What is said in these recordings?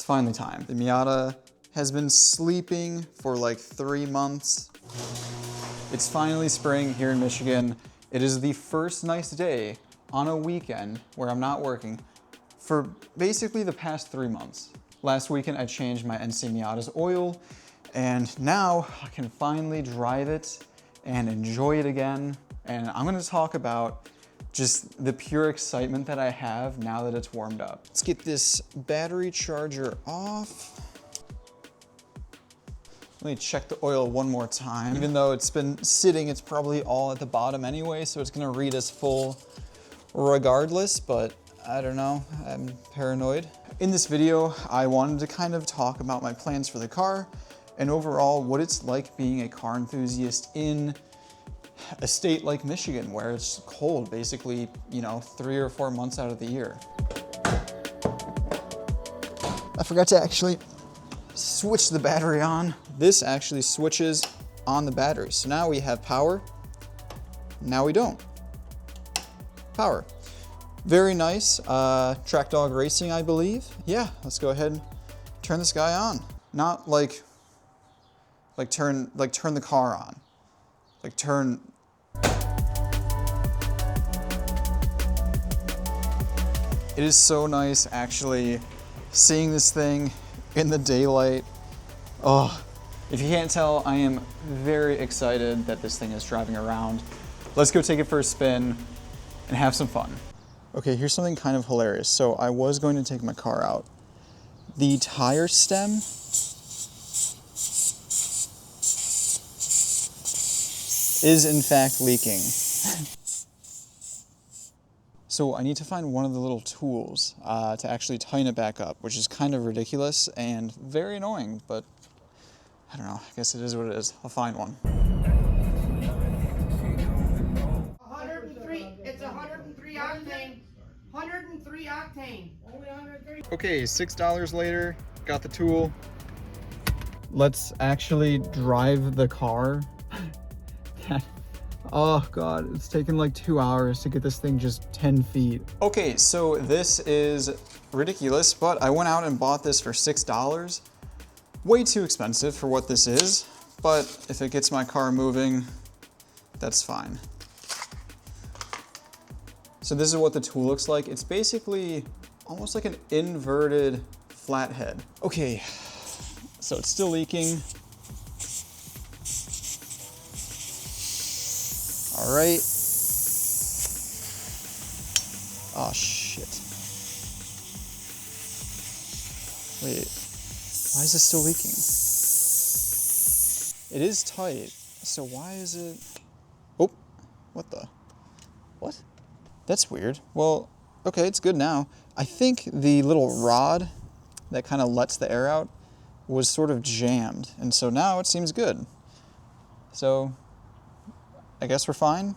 finally time. The Miata has been sleeping for like 3 months. It's finally spring here in Michigan. It is the first nice day on a weekend where I'm not working for basically the past 3 months. Last weekend I changed my NC Miata's oil, and now I can finally drive it and enjoy it again. And I'm gonna talk about just the pure excitement that I have now that it's warmed up. Let's get this battery charger off. Let me check the oil one more time. Even though it's been sitting, it's probably all at the bottom anyway, so it's gonna read as full regardless, but I don't know, I'm paranoid. In this video, I wanted to kind of talk about my plans for the car and overall what it's like being a car enthusiast in a state like Michigan where it's cold basically, you know, 3 or 4 months out of the year. I forgot to actually switch the battery on. This actually switches on the battery. So now we have power, now we don't. Power. Very nice, track dog racing, I believe. Yeah, let's go ahead and turn this guy on. Not like turn the car on. Like turn. It is so nice actually seeing this thing in the daylight. Oh, if you can't tell, I am very excited that this thing is driving around. Let's go take it for a spin and have some fun. Okay, here's something kind of hilarious. So I was going to take my car out. The tire stem is in fact leaking. So I need to find one of the little tools to actually tighten it back up, which is kind of ridiculous and very annoying, but I don't know, I guess it is what it is. I'll find one. 103, it's 103 octane. 103 octane. Only 103. Okay, $6 later, got the tool. Let's actually drive the car. Oh God, it's taken like 2 hours to get this thing just 10 feet. Okay, so this is ridiculous, but I went out and bought this for $6. Way too expensive for what this is, but if it gets my car moving, that's fine. So this is what the tool looks like. It's basically almost like an inverted flathead. Okay, so it's still leaking. All right. Oh shit. Wait, why is this still leaking? It is tight, so why is it? Oh, what the? What? That's weird. Well, okay, it's good now. I think the little rod that kind of lets the air out was sort of jammed, and so now it seems good. So I guess we're fine.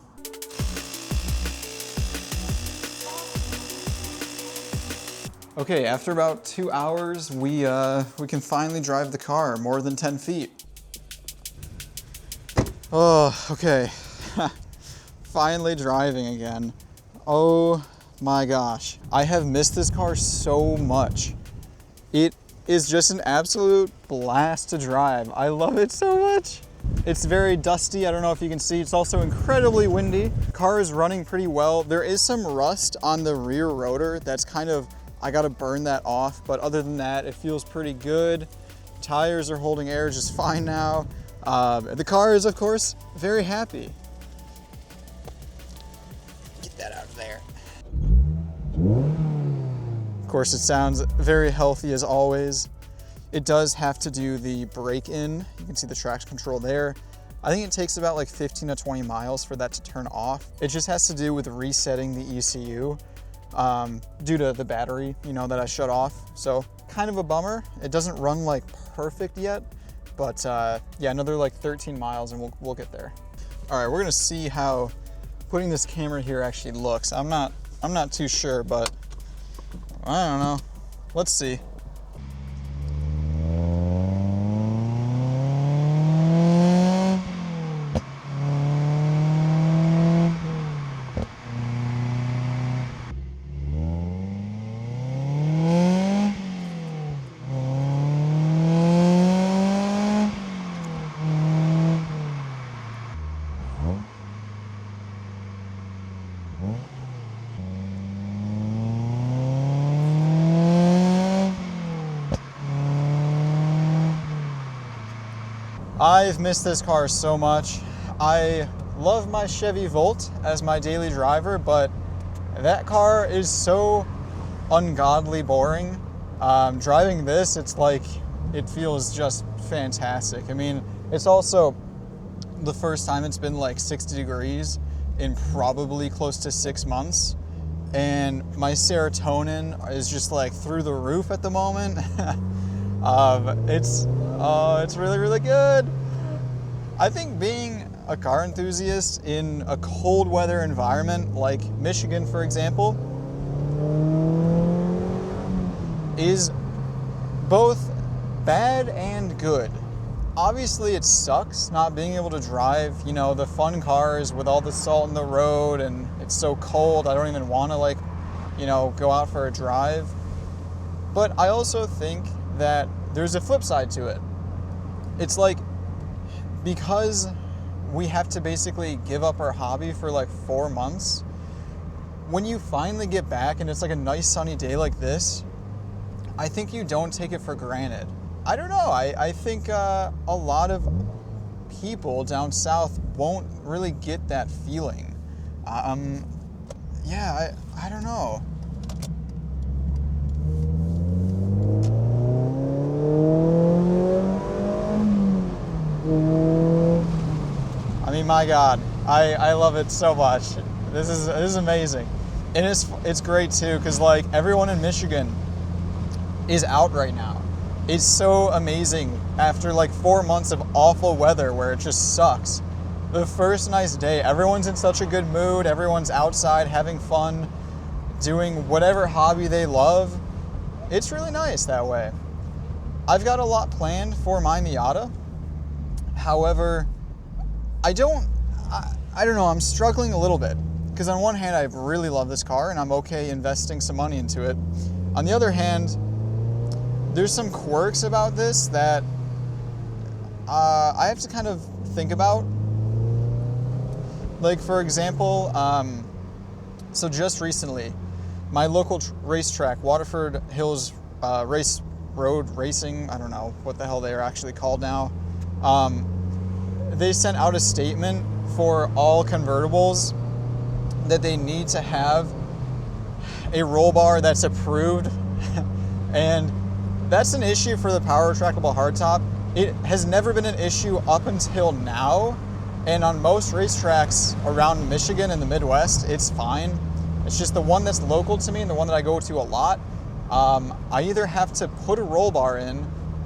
Okay, after about 2 hours, we can finally drive the car more than 10 feet. Oh, okay. Finally driving again. Oh my gosh. I have missed this car so much. It is just an absolute blast to drive. I love it so much. It's very dusty. I don't know if you can see. It's also incredibly windy. The car is running pretty well. There is some rust on the rear rotor that's kind of, I gotta burn that off. But other than that, it feels pretty good. Tires are holding air just fine now. The car is, of course, very happy. Get that out of there. Of course, it sounds very healthy as always. It does have to do the brake-in. You can see the traction control there. I think it takes about like 15 to 20 miles for that to turn off. It just has to do with resetting the ECU due to the battery, you know, that I shut off. So kind of a bummer. It doesn't run like perfect yet, but yeah, another like 13 miles and we'll get there. All right, we're gonna see how putting this camera here actually looks. I'm not too sure, but I don't know. Let's see. I've missed this car so much. I love my Chevy Volt as my daily driver, but that car is so ungodly boring. Driving this, it's like, it feels just fantastic. I mean, it's also the first time it's been like 60 degrees in probably close to 6 months. And my serotonin is just like through the roof at the moment. It's really, really good. I think being a car enthusiast in a cold weather environment like Michigan, for example, is both bad and good. Obviously it sucks not being able to drive, you know, the fun cars with all the salt in the road and it's so cold. I don't even want to, like, you know, go out for a drive. But I also think that there's a flip side to it. It's like, because we have to basically give up our hobby for like 4 months, when you finally get back and it's like a nice sunny day like this, I think you don't take it for granted. I don't know, I think a lot of people down south won't really get that feeling. Yeah, I don't know. I mean, my God, I love it so much. This is amazing. And it's great too, because like everyone in Michigan is out right now. It's so amazing after like 4 months of awful weather where it just sucks. The first nice day, everyone's in such a good mood, everyone's outside having fun, doing whatever hobby they love. It's really nice that way. I've got a lot planned for my Miata. However, I don't know, I'm struggling a little bit. Because on one hand, I really love this car and I'm okay investing some money into it. On the other hand, there's some quirks about this that I have to kind of think about. Like, for example, so just recently, my local racetrack, Waterford Hills Road Racing, I don't know what the hell they are actually called now, they sent out a statement for all convertibles that they need to have a roll bar that's approved. And that's an issue for the power trackable hardtop. It has never been an issue up until now. And on most racetracks around Michigan and the Midwest, it's fine. It's just the one that's local to me and the one that I go to a lot. I either have to put a roll bar in,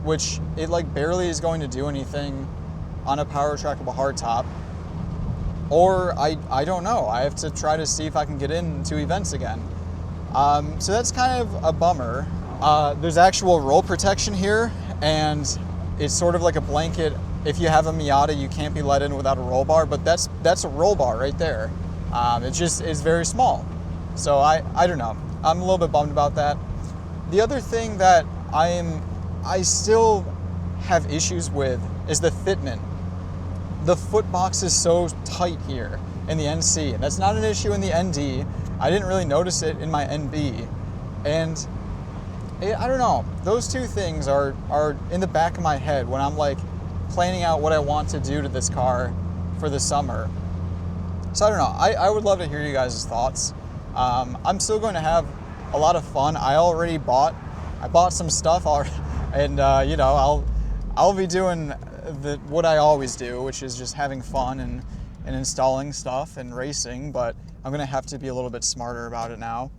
which it like barely is going to do anything on a power trackable hardtop, or I don't know. I have to try to see if I can get into events again. So that's kind of a bummer. There's actual roll protection here, and it's sort of like a blanket. If you have a Miata, you can't be let in without a roll bar, but that's a roll bar right there. It just is very small. So I don't know. I'm a little bit bummed about that. The other thing that I still have issues with is the fitment. The foot box is so tight here in the NC, and that's not an issue in the ND. I didn't really notice it in my NB. And I don't know, those two things are in the back of my head when I'm like planning out what I want to do to this car for the summer. So I don't know, I would love to hear you guys' thoughts. I'm still going to have a lot of fun. I bought some stuff already, and you know, I'll be doing what I always do, which is just having fun and installing stuff and racing, but I'm gonna have to be a little bit smarter about it now.